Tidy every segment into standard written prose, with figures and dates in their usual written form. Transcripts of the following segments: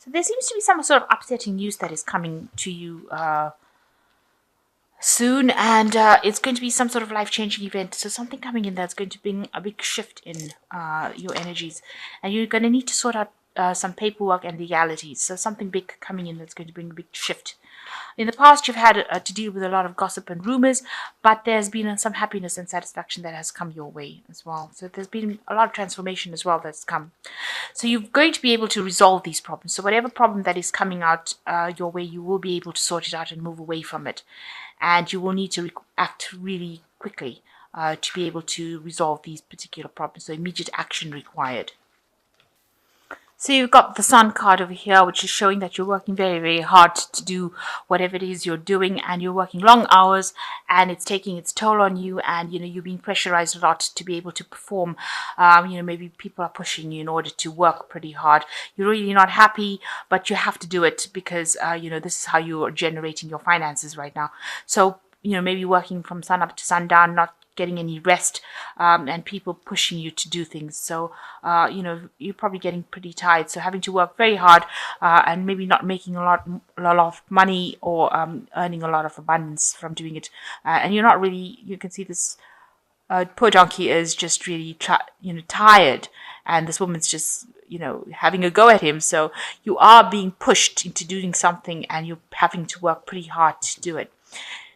So there seems to be some sort of upsetting news that is coming to you soon, and it's going to be some sort of life-changing event. So something coming in that's going to bring a big shift in your energies, and you're going to need to sort out some paperwork and legalities. So something big coming in that's going to bring a big shift. In the past, you've had to deal with a lot of gossip and rumors, but there's been some happiness and satisfaction that has come your way as well. So there's been a lot of transformation as well that's come. So you're going to be able to resolve these problems. So whatever problem that is coming out your way, you will be able to sort it out and move away from it. And you will need to act really quickly to be able to resolve these particular problems. So immediate action required. So you've got the Sun card over here, which is showing that you're working very, very hard to do whatever it is you're doing, and you're working long hours, and it's taking its toll on you, and you're being pressurized a lot to be able to perform. Maybe people are pushing you in order to work pretty hard. You're really not happy, but you have to do it because this is how you are generating your finances right now. So maybe working from sun up to sundown, not getting any rest, and people pushing you to do things. So, you're probably getting pretty tired. So having to work very hard and maybe not making a lot of money or earning a lot of abundance from doing it. And you're not really, you can see this poor donkey is just really, tired. And this woman's just, having a go at him. So you are being pushed into doing something and you're having to work pretty hard to do it.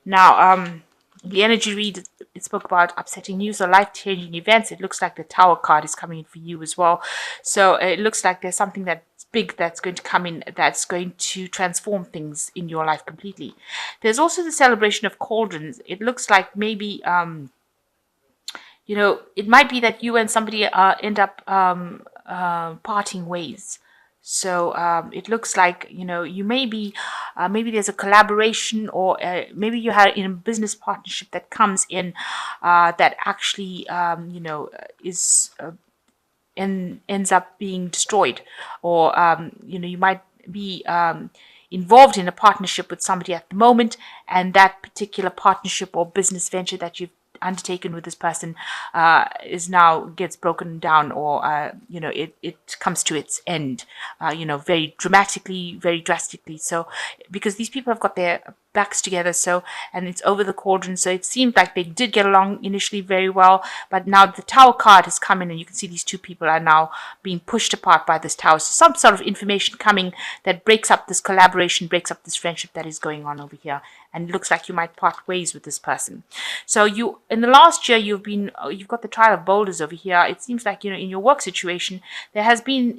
Now, the energy read, it spoke about upsetting news or life-changing events. It looks like the Tower card is coming in for you as well. So it looks like there's something that's big that's going to come in that's going to transform things in your life completely. There's also the celebration of cauldrons. It looks like maybe, it might be that you and somebody end up parting ways. So it looks like, you may be, maybe there's a collaboration or maybe you had in a business partnership that comes in that actually, is ends up being destroyed. Or, you might be involved in a partnership with somebody at the moment, and that particular partnership or business venture that you've undertaken with this person is now gets broken down, or it comes to its end, very dramatically, very drastically. So because these people have got their backs together, so, and it's over the cauldron, so it seemed like they did get along initially very well, but now the Tower card has come in and you can see these two people are now being pushed apart by this tower. So some sort of information coming that breaks up this collaboration, breaks up this friendship that is going on over here, and it looks like you might part ways with this person. So you, in the last year, you've got the trial of boulders over here. It seems like, in your work situation, there has been,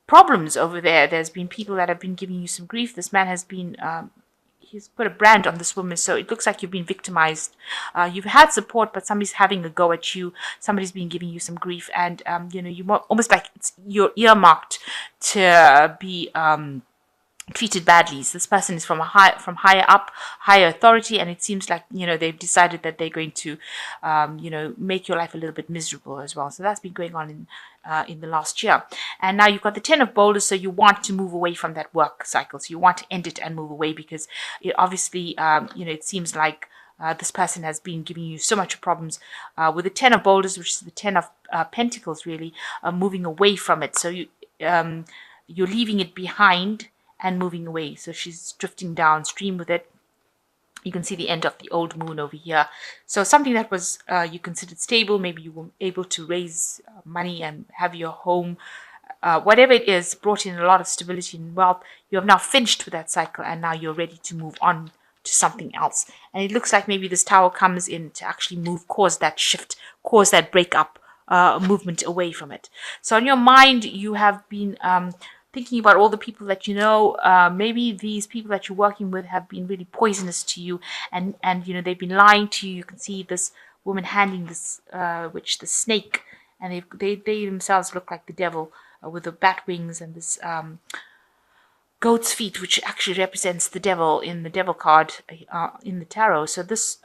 problems over there. There's been people that have been giving you some grief. This man has been, he's put a brand on this woman, so it looks like you've been victimized. You've had support, but somebody's having a go at you. Somebody's been giving you some grief, and, you almost like you're earmarked to be, treated badly. So this person is from higher up, higher authority, and it seems like they've decided that they're going to make your life a little bit miserable as well. So that's been going on in the last year. And now you've got the 10 of boulders, so you want to move away from that work cycle. So you want to end it and move away because it obviously it seems like this person has been giving you so much problems with the 10 of boulders, which is the 10 of pentacles, really moving away from it. So you're leaving it behind and moving away. So she's drifting downstream with it. You can see the end of the old moon over here. So something that was you considered stable, maybe you were able to raise money and have your home, whatever it is, brought in a lot of stability and wealth. You have now finished with that cycle, and now you're ready to move on to something else. And it looks like maybe this tower comes in to actually cause that shift, cause that breakup, movement away from it. So in your mind, you have been thinking about all the people that maybe these people that you're working with have been really poisonous to you, and they've been lying to you. You can see this woman handing this the snake, and they themselves look like the devil with the bat wings and this goat's feet, which actually represents the devil in the devil card in the tarot. So this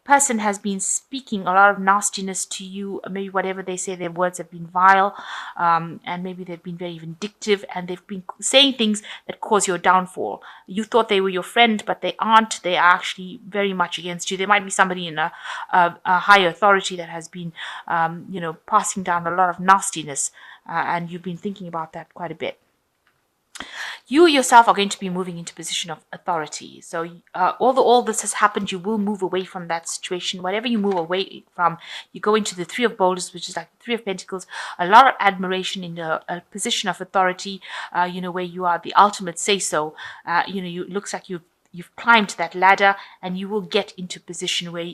person has been speaking a lot of nastiness to you. Maybe whatever they say, their words have been vile, and maybe they've been very vindictive, and they've been saying things that cause your downfall. You thought they were your friend, but they aren't. They are actually very much against you. There might be somebody in a higher authority that has been, passing down a lot of nastiness, and you've been thinking about that quite a bit. you yourself are going to be moving into position of authority. So although all this has happened, you will move away from that situation. Whatever you move away from, you go into the Three of Boulders, which is like the Three of Pentacles. A lot of admiration in a position of authority, where you are the ultimate say-so. It looks like you've climbed that ladder, and you will get into a position where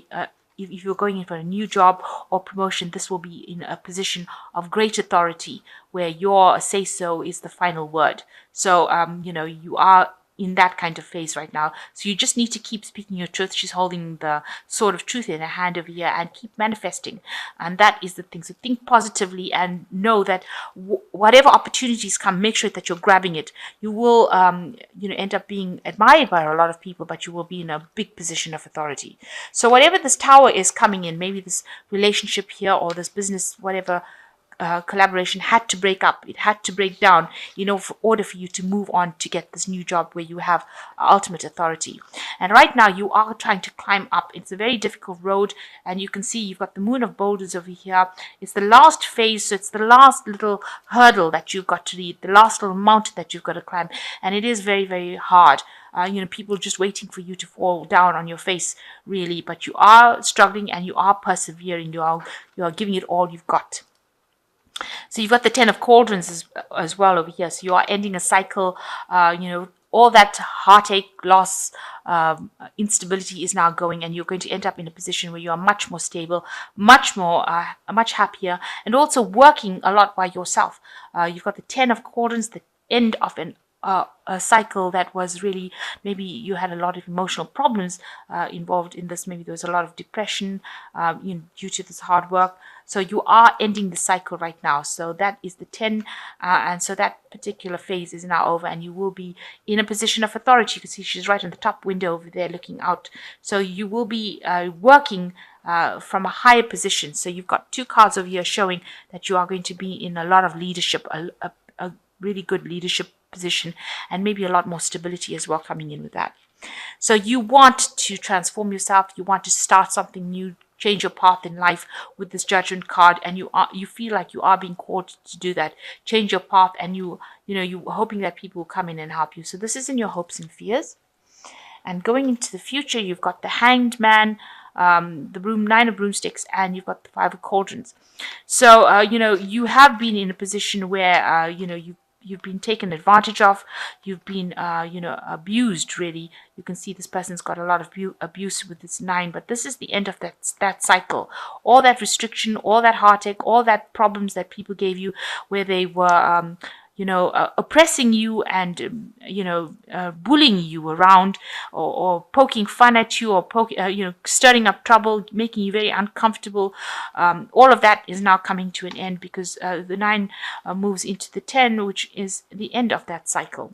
if you're going in for a new job or promotion, this will be in a position of great authority where your say so is the final word. So, you are in that kind of phase right now. So you just need to keep speaking your truth. She's holding the sword of truth in her hand over here, and keep manifesting. And that is the thing. So think positively and know that whatever opportunities come, make sure that you're grabbing it. You will, end up being admired by a lot of people, but you will be in a big position of authority. So whatever this tower is coming in, maybe this relationship here or this business, whatever collaboration had to break up. It had to break down, for order for you to move on to get this new job where you have ultimate authority. And right now you are trying to climb up. It's a very difficult road, and you can see you've got the Moon of Boulders over here. It's the last phase, so it's the last little hurdle that you've got to read, the last little mountain that you've got to climb, and it is very, very hard. People just waiting for you to fall down on your face, really, but you are struggling and you are persevering. You are giving it all you've got. So you've got the Ten of Cauldrons as well over here. So you are ending a cycle. All that heartache, loss, instability is now going, and you're going to end up in a position where you are much more stable, much more, much happier, and also working a lot by yourself. You've got the Ten of Cauldrons, the end of a cycle that was really, maybe you had a lot of emotional problems involved in this. Maybe there was a lot of depression due to this hard work. So you are ending the cycle right now. So that is the 10. And so that particular phase is now over, and you will be in a position of authority. You can see she's right on the top window over there looking out. So you will be working from a higher position. So you've got two cards over here showing that you are going to be in a lot of leadership, a really good leadership position, and maybe a lot more stability as well coming in with that. So you want to transform yourself. You want to start something new, change your path in life with this Judgment card, and you feel like you are being called to do that. Change your path, and you're hoping that people will come in and help you. So this is in your hopes and fears. And going into the future, you've got the Hanged Man, the Nine of Broomsticks, and you've got the Five of Cauldrons. So you have been in a position where you've been taken advantage of. You've been, abused, really. You can see this person's got a lot of abuse with this 9, but this is the end of that cycle. All that restriction, all that heartache, all that problems that people gave you, where they were, oppressing you and, bullying you around, or poking fun at you, or stirring up trouble, making you very uncomfortable. All of that is now coming to an end, because the 9 moves into the 10, which is the end of that cycle.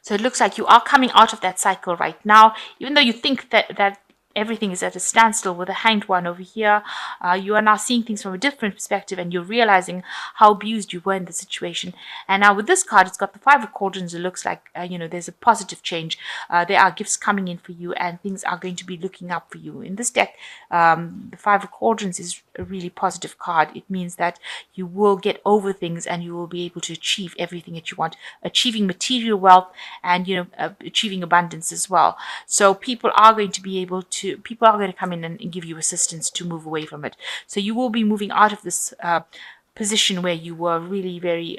So it looks like you are coming out of that cycle right now, even though you think that everything is at a standstill with the Hanged One over here. You are now seeing things from a different perspective, and you're realizing how abused you were in the situation. And now with this card, it's got the Five of Cauldrons. It looks like, there's a positive change. There are gifts coming in for you, and things are going to be looking up for you. In this deck, the Five of Cauldrons is a really positive card. It means that you will get over things, and you will be able to achieve everything that you want, achieving material wealth, and achieving abundance as well. So people are going to come in and give you assistance to move away from it. So you will be moving out of this position where you were really very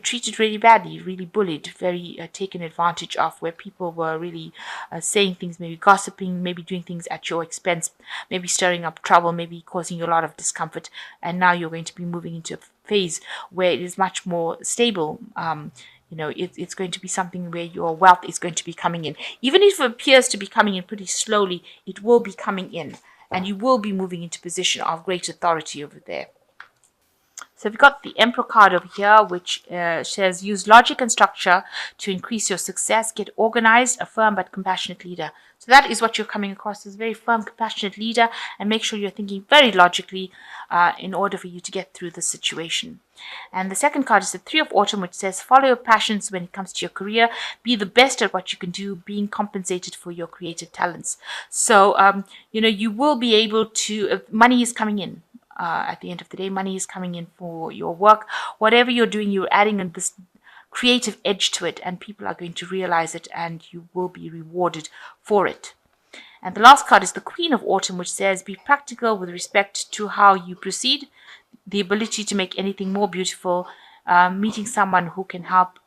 treated really badly, really bullied, very taken advantage of, where people were really saying things, maybe gossiping, maybe doing things at your expense, maybe stirring up trouble, maybe causing you a lot of discomfort. And now you're going to be moving into a phase where it is much more stable. It's going to be something where your wealth is going to be coming in. Even if it appears to be coming in pretty slowly, it will be coming in, and you will be moving into position of great authority over there. So we've got the Emperor card over here, which says use logic and structure to increase your success. Get organized, a firm but compassionate leader. So that is what you're coming across as a very firm, compassionate leader, and make sure you're thinking very logically in order for you to get through the situation. And the second card is the Three of Autumn, which says follow your passions when it comes to your career. Be the best at what you can do, being compensated for your creative talents. So, you will be able to, money is coming in. At the end of the day, money is coming in for your work. Whatever you're doing, you're adding in this creative edge to it, and people are going to realize it, and you will be rewarded for it. And the last card is the Queen of Autumn, which says, be practical with respect to how you proceed, the ability to make anything more beautiful, meeting someone who can help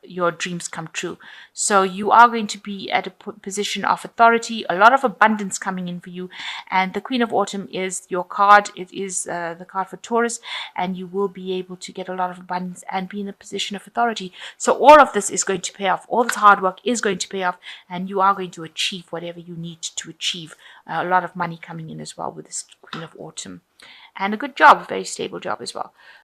your dreams come true. So you are going to be at a position of authority, a lot of abundance coming in for you. And the Queen of Autumn is your card. It is the card for Taurus, and you will be able to get a lot of abundance and be in a position of authority. So all of this is going to pay off. All this hard work is going to pay off, and you are going to achieve whatever you need to achieve. A lot of money coming in as well with this Queen of Autumn. And a good job, a very stable job as well.